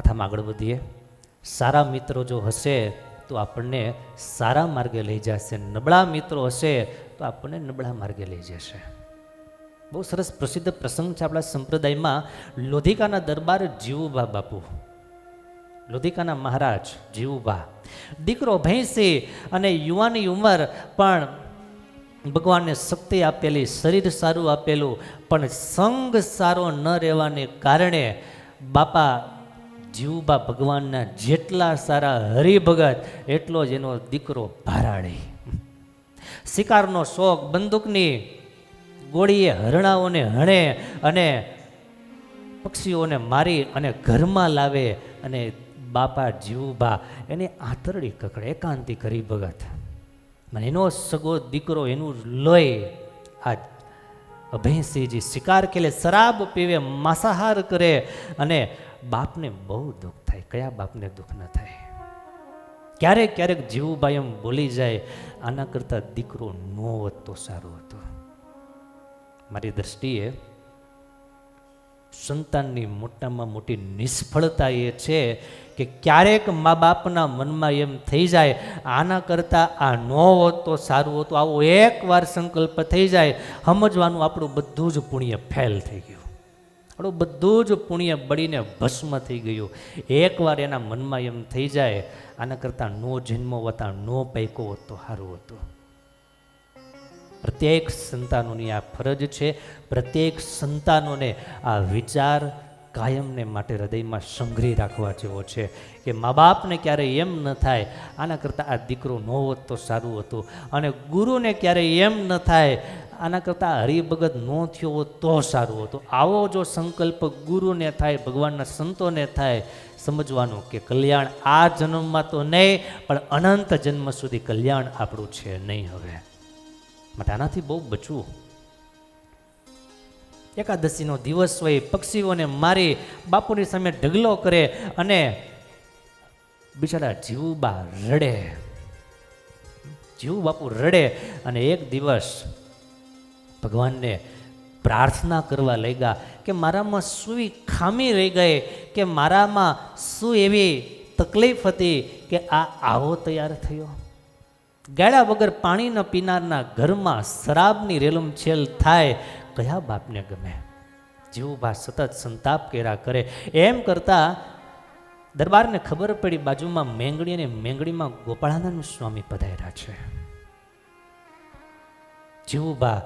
કથામાં આગળ વધીએ. સારા મિત્રો જો હશે તો આપણને સારા માર્ગે લઈ જશે, નબળા મિત્રો હશે તો આપણને નબળા માર્ગે લઈ જશે. બહુ સરસ પ્રસિદ્ધ પ્રસંગ છે આપણા સંપ્રદાયમાં. લોધિકાના દરબાર જીવુબા બાપુ, લોધિકાના મહારાજ જીવુબા, દીકરો ભૈંસી અને યુવાની ઉંમર, પણ ભગવાનને શક્તિ આપેલી, શરીર સારું આપેલું, પણ સંગ સારો ન રહેવાને કારણે બાપા જીવુબા ભગવાનના જેટલા સારા હરિભગત એટલો જ એનો દીકરો ભારાડી. શિકારનો શોખ, બંદૂકની ગોળીએ હરણાઓને હણે અને પક્ષીઓને મારી અને ઘરમાં લાવે, અને બાપા જીવુબા એની આંતરડી કકડે, એકાંતિક હરિભગત. મને એનો સગો દીકરો, એનું લોહી આ અભયસિંહજી શિકાર ખેલે, શરાબ પીવે, માંસાહાર કરે, અને બાપને બહુ દુઃખ થાય. કયા બાપને દુઃખ ન થાય? ક્યારેક ક્યારેક જીવુબા એમ બોલી જાય, આના કરતાં દીકરો નો હોત તો સારું હતું. મારી દ્રષ્ટિએ સંતાનની મોટામાં મોટી નિષ્ફળતા એ છે કે ક્યારેક મા બાપના મનમાં એમ થઈ જાય, આના કરતાં આ ન હોત તો સારું હતું. આવો એકવાર સંકલ્પ થઈ જાય, સમજવાનું આપણું બધું જ પુણ્ય ફેલ થઈ ગયું, આપણું બધું જ પુણ્ય બળીને ભસ્મ થઈ ગયું. એકવાર એના મનમાં એમ થઈ જાય, આના કરતાં નો જન્મ હોતા, નો પૈકો હોત તો સારું હતું. પ્રત્યેક સંતાનોની આ ફરજ છે. પ્રત્યેક સંતાનોને આ વિચાર કાયમને માટે હૃદયમાં સંઘરી રાખવા જેવો છે કે મા બાપને ક્યારેય એમ ન થાય, આના કરતાં આ દીકરો ન હોત તો સારું હતું. અને ગુરુને ક્યારેય એમ ન થાય, આના કરતાં હરિભગત ન થયો હોત તો સારું હતું. આવો જો સંકલ્પ ગુરુને થાય, ભગવાનના સંતોને થાય, સમજવાનું કે કલ્યાણ આ જન્મમાં તો નહીં, પણ અનંત જન્મ સુધી કલ્યાણ આપણું છે નહીં. હવે માટે આનાથી બહુ બચવું. એકાદશીનો દિવસ હોય, પક્ષીઓને મારી બાપુની સામે ઢગલો કરે, અને બિચારા જીવુબા રડે, જીવ બાપુ રડે. અને એક દિવસ ભગવાનને પ્રાર્થના કરવા લાગ્યા કે મારામાં શું ખામી રહી ગઈ, કે મારામાં શું એવી તકલીફ હતી કે આ આવો તૈયાર થયો. ગાળા વગર પાણી ન પીનારના ઘરમાં શરાબની રેલમછેલ થાય, કયા બાપને ગમે? જીવુબા સતત સંતાપ કર્યા કરે. એમ કરતા દરબારને ખબર પડી, બાજુમાં મેંગડી, અને મેંગડીમાં ગોપાળાનંદ સ્વામી પધાર્યા છે. જીવુબા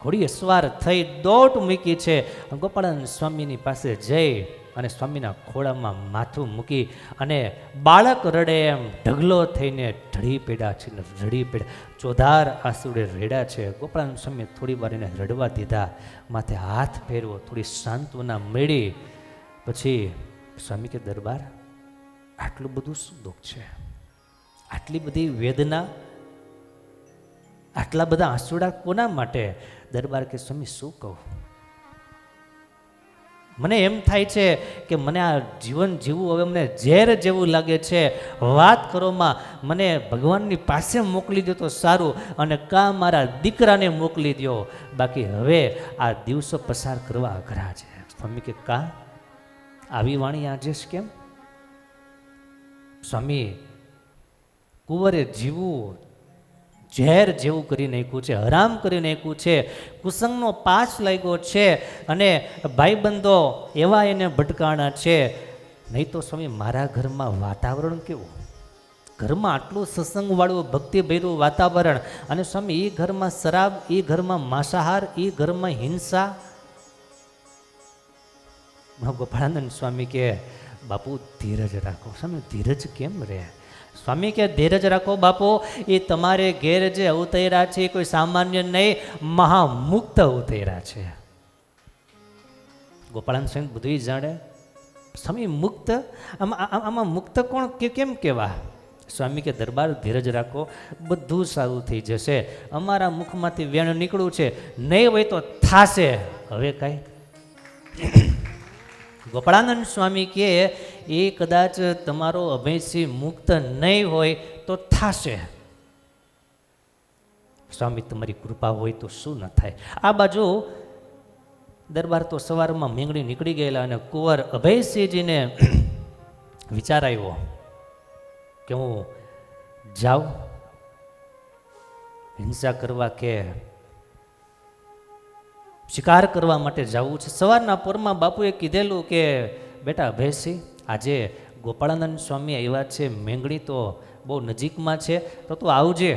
ઘોડીએ સવાર થઈ દોટ મૂકી છે. ગોપાળાનંદ સ્વામીની પાસે જઈ અને સ્વામીના ખોળામાં માથું મૂકી, અને બાળક રડે એમ ઢગલો થઈને ઢળી પડ્યા છે, રડી પડ્યા, ચોધાર આંસુડે રેડા છે. ગોપાળાનંદ સ્વામીએ થોડી વાર એને રડવા દીધા, માથે હાથ ફેરવો, થોડી સાંત્વના મળી. પછી સ્વામી કે દરબાર, આટલું બધું શું દુઃખ છે, આટલી બધી વેદના, આટલા બધા આંસુડા કોના માટે? દરબાર કે સ્વામી શું કહું, મને એમ થાય છે કે મને આ જીવન જીવવું હવે મને ઝેર જેવું લાગે છે. વાત કરોમાં મને ભગવાનની પાસે મોકલી દો તો સારું, અને કાં મારા દીકરાને મોકલી દો, બાકી હવે આ દિવસો પસાર કરવા અઘરા છે. સ્વામી કે કાં આવી વાણી આજે કેમ? સ્વામી, કુંવરે જીવવું ઝેર જેવું કરી નાખ્યું છે, હરામ કરી નાખ્યું છે, કુસંગનો પાસ લાગ્યો છે, અને ભાઈબંધો એવા એને ભટકાણા છે. નહીં તો સ્વામી મારા ઘરમાં વાતાવરણ કેવું, ઘરમાં આટલું સત્સંગવાળું ભક્તિભર્યું વાતાવરણ, અને સ્વામી એ ઘરમાં શરાબ, એ ઘરમાં માંસાહાર, એ ઘરમાં હિંસા. ગોપાળાનંદ સ્વામી કે બાપુ ધીરજ રાખો. સ્વામી ધીરજ કેમ રહે? સ્વામી કે ધીરજ રાખો બાપુ, એ તમારે ઘેર જે અવતર્યા છે કોઈ સામાન્ય નહીં, મહામુક્ત અવતર્યા છે. ગોપાળાનંદ સ્વામી બધું જાણે. સ્વામી મુક્ત, આમાં મુક્ત કોણ કેમ કેવા? સ્વામી કે દરબાર ધીરજ રાખો, બધું સારું થઈ જશે. અમારા મુખમાંથી વેણ નીકળ્યું છે, નહીં હોય તો થાશે. હવે કાંઈ ગોપાળાનંદ સ્વામી કહે એ કદાચ તમારો અભયસિંહ મુક્ત નહીં હોય તો થાશે. સ્વામી તમારી કૃપા હોય તો શું ન થાય. આ બાજુ દરબાર તો સવારમાં મેંગણી નીકળી ગયેલા, અને કુંવર અભયસિંહજીને વિચાર આવ્યો કે હું જાઉં હિંસા કરવા કે શિકાર કરવા માટે જવું છે. સવારના પોરમાં બાપુએ કીધેલું કે બેટા અભયસિંહ, આજે ગોપાળાનંદ સ્વામી આવ્યા છે, મેંગણી તો બહુ નજીકમાં છે, તો તું આવજે.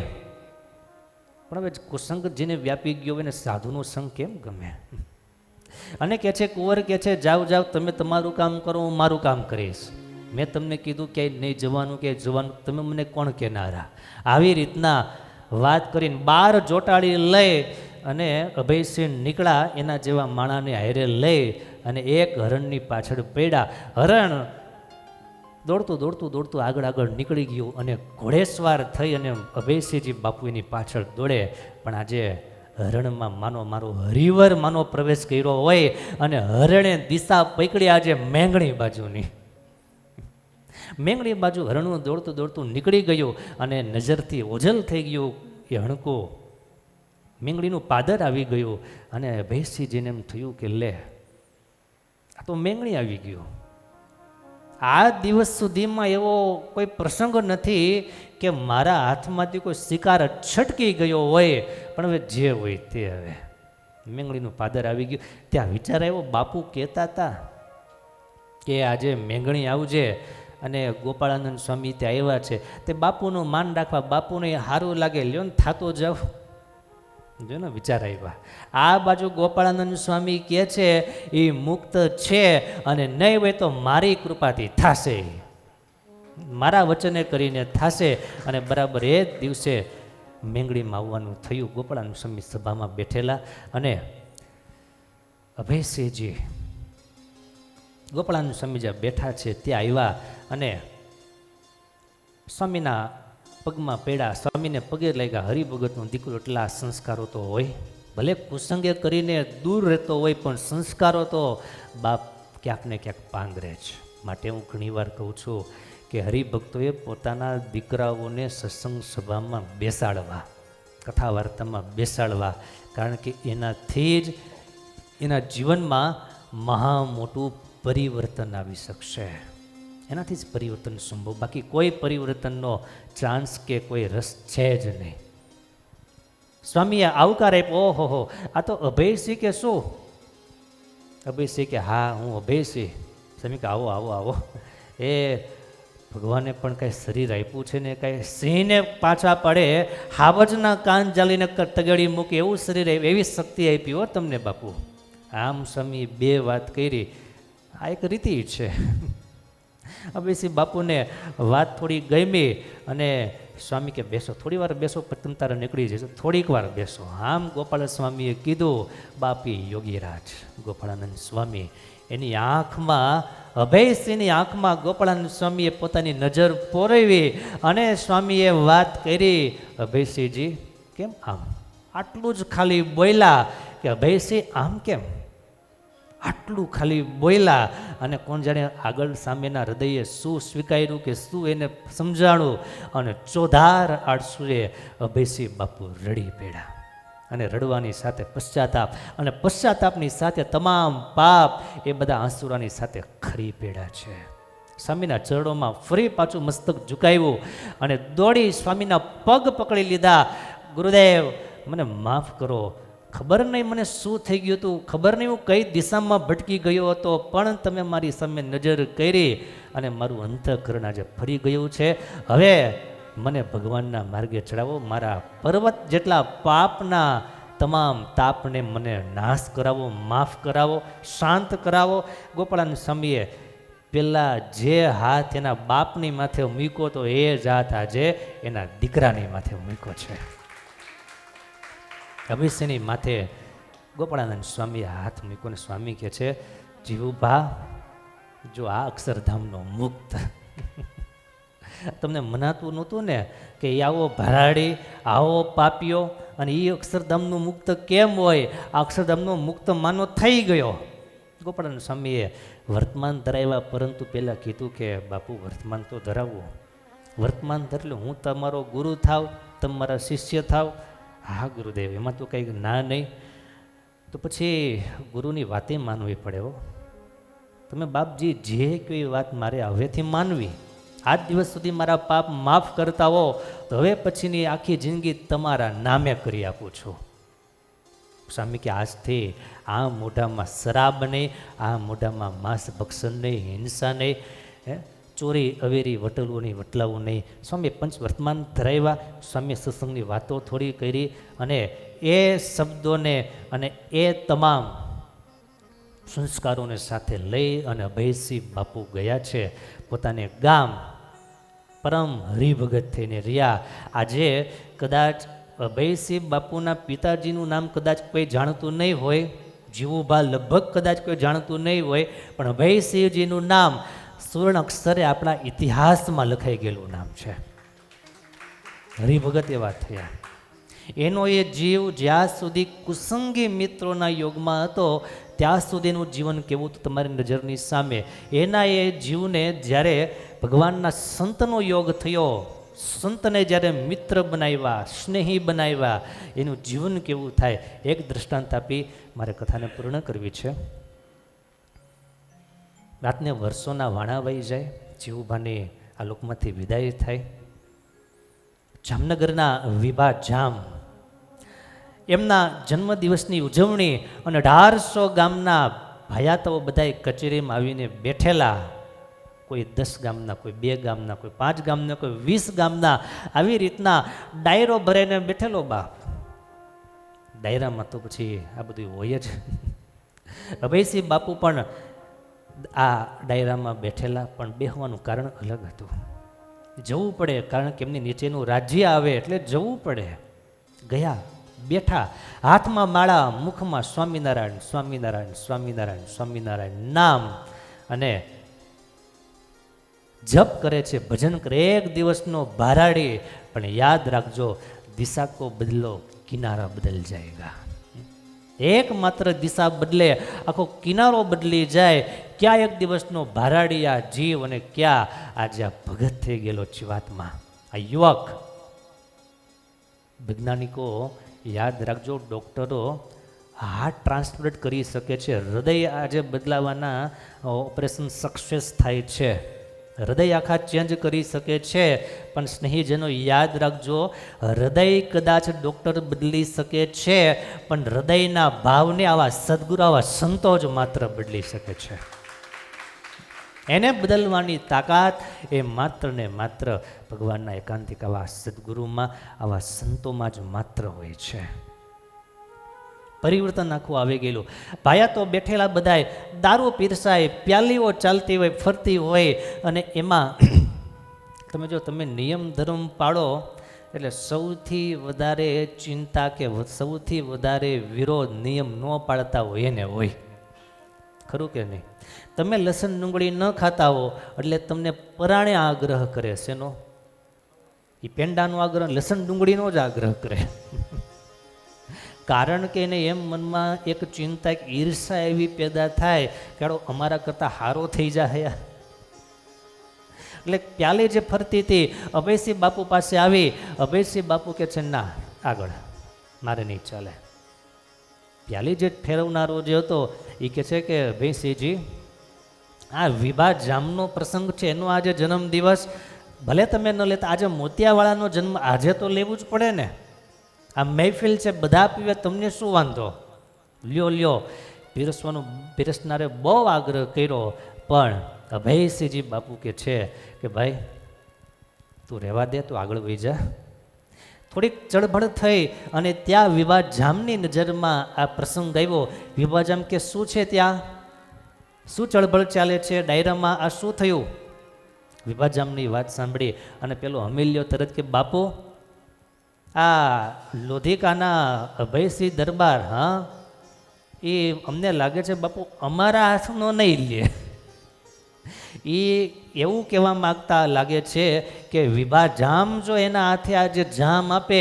પણ હવે કુસંગ જેને વ્યાપી ગયો એને સાધુનો સંગ કેમ ગમે? અને કે છે કુંવર કે છે જાઓ જાઓ, તમે તમારું કામ કરો, હું મારું કામ કરીશ. મેં તમને કીધું કે નહીં જવાનું, કે જવાનું, તમે મને કોણ કહેનારા? આવી રીતના વાત કરીને 12 જોટાળી લઈ અને અભયસિંહ નીકળ્યા. એના જેવા માણાને હારે લઈ અને એક હરણની પાછળ પડ્યા. હરણ દોડતું દોડતું દોડતું આગળ આગળ નીકળી ગયું અને ઘોડેસવાર થઈ અને અભયસિંહજી બાપુ એની પાછળ દોડે. પણ આજે હરણમાં માનો મારો હરિવર માનો પ્રવેશ કર્યો હોય અને હરણે દિશા પકડી આજે મેંગણી બાજુની. મેંગણી બાજુ હરણું દોડતું દોડતું નીકળી ગયું અને નજરથી ઓझલ થઈ ગયું એ હણકું. મેંગણીનું પાદર આવી ગયું અને અભયસિંહજીને એમ થયું કે લે, આ તો મેંગણી આવી ગયું. આ દિવસ સુધીમાં એવો કોઈ પ્રસંગ નથી કે મારા હાથમાંથી કોઈ શિકાર છટકી ગયો હોય. પણ હવે જે હોય તે, હવે મેંગણીનું પાદર આવી ગયું. ત્યાં વિચાર આવ્યો, બાપુ કહેતા હતા કે આજે મેંગણી આવજે અને ગોપાળાનંદ સ્વામી ત્યાં આવ્યા છે, તે બાપુનું માન રાખવા, બાપુને સારું લાગે, લ્યો ને થાતો જાવ. જો ને વિચાર આવ્યા. આ બાજુ ગોપાળાનંદ સ્વામી કહે છે એ મુક્ત છે અને નહીં હોય તો મારી કૃપાથી થશે, મારા વચને કરીને થશે. અને બરાબર એ જ દિવસે મેંગણીમાં આવવાનું થયું. ગોપાળાનંદ સ્વામી સભામાં બેઠેલા અને અભયસિંહજી ગોપાળાનંદ સ્વામી જ્યાં બેઠા છે ત્યાં આવ્યા અને સ્વામીના પગમાં પડ્યા. સ્વામીને પગે લાગ્યા. હરિભગતનો દીકરો એટલા સંસ્કારો તો હોય, ભલે કુસંગે કરીને દૂર રહેતો હોય પણ સંસ્કારો તો બાપ ક્યાંક ને ક્યાંક પાંગરે છે. માટે હું ઘણીવાર કહું છું કે હરિભક્તોએ પોતાના દીકરાઓને સત્સંગ સભામાં બેસાડવા, કથા વાર્તામાં બેસાડવા, કારણ કે એનાથી જ એના જીવનમાં મહા મોટું પરિવર્તન આવી શકશે. એનાથી જ પરિવર્તન સંભવ, બાકી કોઈ પરિવર્તનનો ચાન્સ કે કોઈ રસ છે જ નહીં. સ્વામીએ આવકાર આપ્યો. ઓહો, આ તો અભયસિંહ કે શું? અભયસિંહ કે હા હું અભયસિંહ. સ્વામી કે આવો આવો આવો. એ ભગવાને પણ કાંઈ શરીર આપ્યું છે ને, કાંઈ સિંહને પાછા પડે હાવજના કાન જાલીને તગડી મૂકે એવું શરીર આવ્યું, એવી શક્તિ આપી હો તમને બાપુ. આમ સ્વામી બે વાત કરી. આ એક રીતિ છે. અભયસિંહ બાપુને વાત થોડી ગમી અને સ્વામી કે બેસો, થોડી વાર બેસો, પછી તમે તારે નીકળી જશો, થોડીક વાર બેસો. આમ ગોપાલ સ્વામીએ કીધું. બાપી યોગીરાજ ગોપાળાનંદ સ્વામી, એની આંખમાં, અભયસિંહની આંખમાં ગોપાળાનંદ સ્વામીએ પોતાની નજર પોરવી અને સ્વામીએ વાત કરી. અભયસિંહજી કેમ આમ? આટલું જ ખાલી બોલ્યા કે અભયસિંહ આમ કેમ? આટલું ખાલી બોલ્યા અને કોણ જાણે આગળ સામેના હૃદયે શું સ્વીકાર્યું કે શું એને સમજાણું. અને ચોધાર આળસુએ અભયસિંહ બાપુ રડી પડ્યા અને રડવાની સાથે પશ્ચાતાપ, અને પશ્ચાતાપની સાથે તમામ પાપ એ બધા આંસુરાની સાથે ખરી પડ્યા છે. સ્વામીના ચરણોમાં ફરી પાછું મસ્તક ઝુકાવ્યું અને દોડી સ્વામીના પગ પકડી લીધા. ગુરુદેવ મને માફ કરો, ખબર નહીં મને શું થઈ ગયું હતું, ખબર નહીં હું કઈ દિશામાં ભટકી ગયો હતો, પણ તમે મારી સામે નજર કરી અને મારું અંતઃકરણ આજે ફરી ગયું છે. હવે મને ભગવાનના માર્ગે ચડાવો, મારા પર્વત જેટલા પાપના તમામ તાપને મને નાશ કરાવો, માફ કરાવો, શાંત કરાવો. ગોપાળાનંદ સ્વામીએ પેલા જે હાથ એના બાપની માથે મૂક્યો તો એ જ હાથ આજે એના દીકરાની માથે મૂક્યો છે. અભયસિંહની માથે ગોપાળાનંદ સ્વામીએ હાથ મૂક્યો ને સ્વામી કહે છે, જીવુભા જો આ અક્ષરધામનો મુક્ત તમને મનાતું નહોતું ને કે આવો ભરાડી, આવો પાપીઓ, અને એ અક્ષરધામનું મુક્ત કેમ હોય? આ અક્ષરધામનો મુક્ત માનો થઈ ગયો. ગોપાળાનંદ સ્વામીએ વર્તમાન ધરાવ્યા, પરંતુ પહેલાં કીધું કે બાપુ વર્તમાન તો ધરાવવું, વર્તમાન ધરેલું હું તમારો ગુરુ થાવ, તમારા શિષ્ય થાવ. હા ગુરુદેવ, એમાં તો કંઈક ના નહીં. તો પછી ગુરુની વાતે માનવી પડે હો. તો તમે બાપજી જે કોઈ વાત મારે હવેથી માનવી, આજ દિવસ સુધી મારા પાપ માફ કરતા હો તો હવે પછીની આખી જિંદગી તમારા નામે કરી આપું છું. સ્વામી કે આજથી આ મોઢામાં શરાબ નહીં, આ મોઢામાં માંસ ભક્ષણ નહીં, હિંસા નહીં, ચોરી અવેરી વટલવું નહીં, વટલાવું નહીં. સ્વામી પંચ વર્તમાન ધરાવ્યા, સ્વામી સત્સંગની વાતો થોડી કરી અને એ શબ્દોને અને એ તમામ સંસ્કારોને સાથે લઈ અને અભયસિંહ બાપુ ગયા છે પોતાને ગામ. પરમ હરિભગત થઈને રહ્યા. આજે કદાચ અભયસિંહ બાપુના પિતાજીનું નામ કદાચ કોઈ જાણતું નહીં હોય, જીવુભા લગભગ કદાચ કોઈ જાણતું નહીં હોય, પણ અભયસિંહજીનું નામ સુવર્ણ અક્ષરે આપણા ઇતિહાસમાં લખાઈ ગયેલું નામ છે. હરિભગત એવા થયા. એનો એ જીવ જ્યાં સુધી કુસંગી મિત્રોના યોગમાં હતો ત્યાં સુધીનું જીવન કેવું હતું તમારી નજરની સામે. એના એ જીવને જ્યારે ભગવાનના સંતનો યોગ થયો, સંતને જ્યારે મિત્ર બનાવ્યા, સ્નેહી બનાવ્યા, એનું જીવન કેવું થાય એક દ્રષ્ટાંત આપી મારે કથાને પૂર્ણ કરવી છે. રાતને વર્ષોના વાણા વહી જાય, જીવુભાની આ લોકમાંથી વિદાય થાય. જામનગરના વિભા જામ એમના જન્મદિવસની ઉજવણી અને 1800 ગામના ભાયાતો બધા કચેરીમાં આવીને બેઠેલા. કોઈ 10 ગામના, કોઈ 2 ગામના, કોઈ 5 ગામના, કોઈ 20 ગામના, આવી રીતના ડાયરો ભરાઈને બેઠેલો બાપ. ડાયરામાં તો પછી આ બધું હોય જ. અભયસિંહ બાપુ પણ આ ડાયરામાં બેઠેલા, પણ બેહવાનું કારણ અલગ હતું. જવું પડે, કારણ કે એમની નીચેનું રાજ્ય આવે એટલે જવું પડે. ગયા, બેઠા, હાથમાં માળા, મુખમાં સ્વામિનારાયણ સ્વામિનારાયણ સ્વામિનારાયણ સ્વામિનારાયણ નામ, અને જપ કરે છે, ભજન કરે. એક દિવસનો ભારાડી, પણ યાદ રાખજો દિશા કો બદલો કિનારા બદલ જાયગા. એક માત્ર દિશા બદલે આખો કિનારો બદલી જાય. ક્યાં એક દિવસનો ભારાડી આ જીવ અને ક્યાં આજે આ ભગત થઈ ગયેલો જીવાત્મા, આ યુવક. વૈજ્ઞાનિકો યાદ રાખજો, ડૉક્ટરો હાર્ટ ટ્રાન્સપ્લાન્ટ કરી શકે છે, હૃદય આજે બદલાવાના ઓપરેશન સક્સેસ થાય છે, હૃદય આખા ચેન્જ કરી શકે છે. પણ સ્નેહીજનો યાદ રાખજો, હૃદય કદાચ ડૉક્ટર બદલી શકે છે, પણ હૃદયના ભાવને આવા સદગુરુ, આવા સંતો જ માત્ર બદલી શકે છે. એને બદલવાની તાકાત એ માત્ર ને માત્ર ભગવાનના એકાંતિક આવા સદગુરુમાં, આવા સંતોમાં જ માત્ર હોય છે. પરિવર્તન આખું આવી ગયેલું. ભાયા તો બેઠેલા બધાય, દારૂ પીરસાય, પ્યાલીઓ ચાલતી હોય, ફરતી હોય, અને એમાં તમે જો તમે નિયમ ધર્મ પાળો એટલે સૌથી વધારે ચિંતા કે સૌથી વધારે વિરોધ નિયમ ન પાળતા હોય એને હોય. ખરું કે નહીં? તમે લસણ ડુંગળી ન ખાતા હો એટલે તમને પરાણે આગ્રહ કરે છે. એનો એ પેંડાનો આગ્રહ લસણ ડુંગળીનો જ આગ્રહ કરે. કારણ કે એને એમ મનમાં એક ચિંતા, એક ઈર્ષા એવી પેદા થાય કે અમારા કરતાં હારો થઈ જાય. એટલે પ્યાલે જે ફરતી હતી, અભયસિંહ બાપુ પાસે આવી. અભયસિંહ બાપુ કે છે ના, આગળ મારે નહીં ચાલે. પ્યાલી જે ફેરવનારો જે હતો એ કહે છે કે અભયસિંહજી, આ વિભા જામનો પ્રસંગ છે, એનો આજે જન્મદિવસ, ભલે તમે ન લેતા, આજે મોતિયાવાળાનો જન્મ આજે તો લેવું જ પડે ને. આ મહેફિલ છે, બધા પીવે, તમને શું વાંધો? લ્યો લ્યો. પીરસનારે બહુ આગ્રહ કર્યો, પણ અભયસિંહજી બાપુ કે છે કે ભાઈ તું રહેવા દે, તું આગળ વહી જા. થોડીક ચળભળ થઈ અને ત્યાં વિભા જામની નજરમાં આ પ્રસંગ આવ્યો. વિભા જામ કે શું છે ત્યાં, શું ચળભળ ચાલે છે ડાયરામાં, આ શું થયું? વિભા જામની વાત સાંભળી અને પેલો હમીલ્યો તરત કે બાપુ, આ લોધિકાના અભયસિંહ દરબાર, હા એ અમને લાગે છે બાપુ અમારા હાથનો નહીં લે. એ એવું કહેવા માગતા લાગે છે કે વિભા જામ જો એના હાથે આજે જામ આપે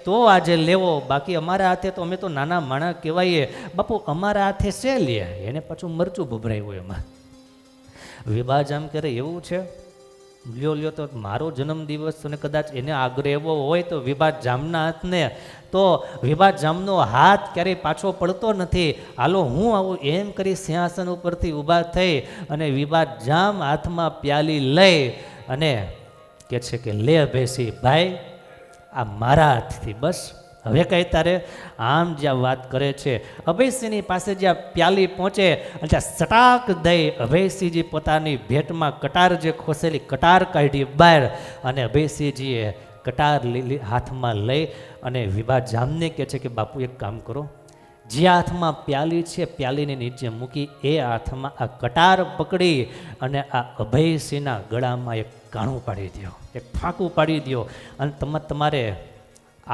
તો આજે લેવો, બાકી અમારા હાથે તો અમે તો નાના માણસ કહેવાઈએ. બાપુ અમારા હાથે છે લે. એને પાછું મરચું ભભરાયું એમાં. વિભા જામ કરે એવું છે, લ્યો લ્યો. તો મારો જન્મદિવસ અને કદાચ એને આગ્રહ એવો હોય તો વિભા જામના હાથને તો વિભા જામનો હાથ ક્યારેય પાછો પડતો નથી. હાલો હું આવું એમ કરી સિંહાસન ઉપરથી ઊભા થઈ અને વિભા જામ હાથમાં પ્યાલી લઈ અને કે છે કે લે અભયસિંહ ભાઈ આ મારા હાથથી બસ હવે કઈ તારે આમ જ્યાં વાત કરે છે. અભયસિંહની પાસે જ્યાં પ્યાલી પહોંચે અને ત્યાં સટાક દઈ અભયસિંહજી પોતાની ભેટમાં કટાર જે ખોસેલી કટાર કાઢી બહાર અને અભયસિંહજીએ કટાર હાથમાં લઈ અને વિભા જામને કહે છે કે બાપુ એક કામ કરો, જે હાથમાં પ્યાલી છે પ્યાલીને નીચે મૂકી એ હાથમાં આ કટાર પકડી અને આ અભયસિંહના ગળામાં એક કાણું પાડી દો, એક ફાંકું પાડી દો અને તમારે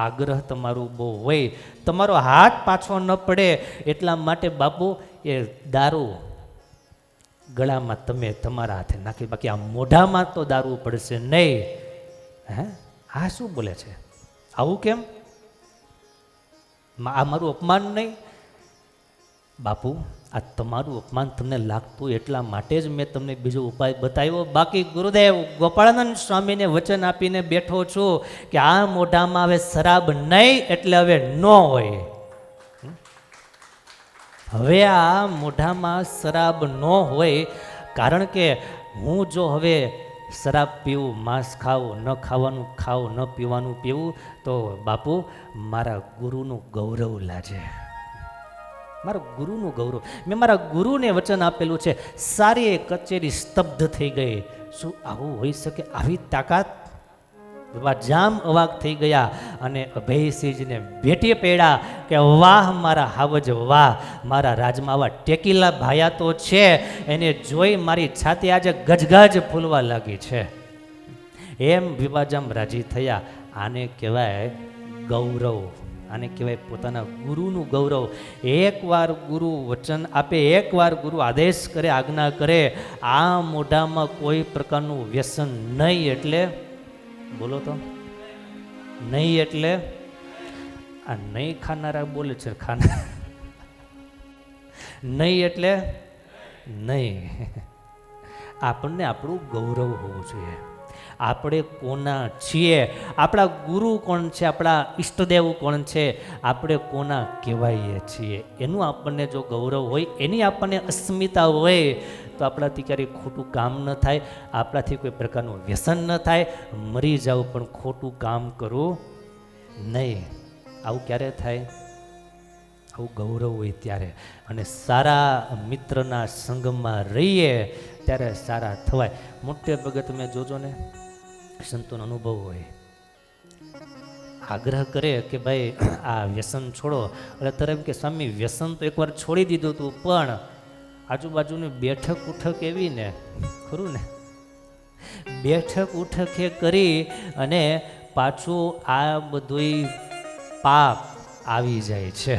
આગ્રહ તમારું બહુ હોય, તમારો હાથ પાછો ન પડે એટલા માટે બાપુ એ દારૂ ગળામાં તમે તમારા હાથે નાખી, બાકી આ મોઢામાં તો દારૂ પડશે નહીં. હે આ શું બોલે છે? આવું કેમ? આ મારું અપમાન નહીં? બાપુ આ તમારું અપમાન તમને લાગતું એટલા માટે જ મેં તમને બીજો ઉપાય બતાવ્યો. બાકી ગુરુદેવ ગોપાળાનંદ સ્વામીને વચન આપીને બેઠો છું કે આ મોઢામાં હવે શરાબ નહીં એટલે હવે ન હોય. હવે આ મોઢામાં શરાબ ન હોય કારણ કે હું જો હવે શરાબ પીવું, માંસ ખાવું, ન ખાવાનું ખાવું, ન પીવાનું પીવું તો બાપુ મારા ગુરુનું ગૌરવ લાજે, મારા ગુરુનું ગૌરવ. મેં મારા ગુરુને વચન આપેલું છે. સારી કચેરી સ્તબ્ધ થઈ ગઈ. શું આવું હોઈ શકે? આવી તાકાત? જામ અવાક થઈ ગયા અને અભયસિંહજીને ભેટી પડ્યા કે વાહ મારા હાવજ, વાહ મારા રાજમાં આવા ટેકીલા ભાયા તો છે. એને જોઈ મારી છાતી આજે ગજગજ ફૂલવા લાગી છે. એમ વિભાજામ રાજી થયા. આને કહેવાય ગૌરવ, આને કહેવાય પોતાના ગુરુનું ગૌરવ. એકવાર ગુરુ વચન આપે, એકવાર ગુરુ આદેશ કરે, આજ્ઞા કરે, આ મોઢામાં કોઈ પ્રકારનું વ્યસન નહીં એટલે બોલો તો નહીં એટલે આ નહીં ખાનારા બોલે છે, ખાના નહીં એટલે નહીં. આપણને આપણું ગૌરવ હોવું જોઈએ. આપણે કોના છીએ, આપણા ગુરુ કોણ છે, આપણા ઈષ્ટદેવ કોણ છે, આપણે કોના કહેવાઈએ છીએ એનું આપણને જો ગૌરવ હોય, એની આપણને અસ્મિતા હોય તો આપણાથી ક્યારેય ખોટું કામ ન થાય, આપણાથી કોઈ પ્રકારનું વ્યસન ન થાય. મરી જાવ પણ ખોટું કામ કરવું નહીં. આવું ક્યારે થાય? આવું ગૌરવ હોય ત્યારે. અને સારા મિત્રના સંગમાં રહીએ ત્યારે સારા થવાય. મોટે ભાગે તમે જોજો ને સંતોનો અનુભવ હોય, આગ્રહ કરે કે ભાઈ આ વ્યસન છોડો, એટલે તરત એમ કે સ્વામી વ્યસન તો એકવાર છોડી દીધું હતું પણ આજુબાજુની બેઠક ઉઠક એવી ને, ખરું ને, બેઠક ઉઠકે કરી અને પાછું આ બધું પાપ આવી જાય છે.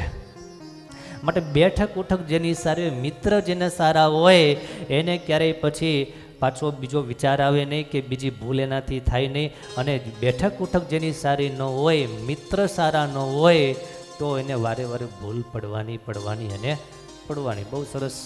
માટે બેઠક ઉઠક જેની સારી હોય, મિત્ર જેને સારા હોય એને ક્યારેય પછી પાછો બીજો વિચાર આવે નહીં કે બીજી ભૂલ એનાથી થાય નહીં. અને બેઠક ઉઠક જેની સારી ન હોય, મિત્ર સારા ન હોય તો એને વારે વારે ભૂલ પડવાની અને પડવાની. બહુ સરસ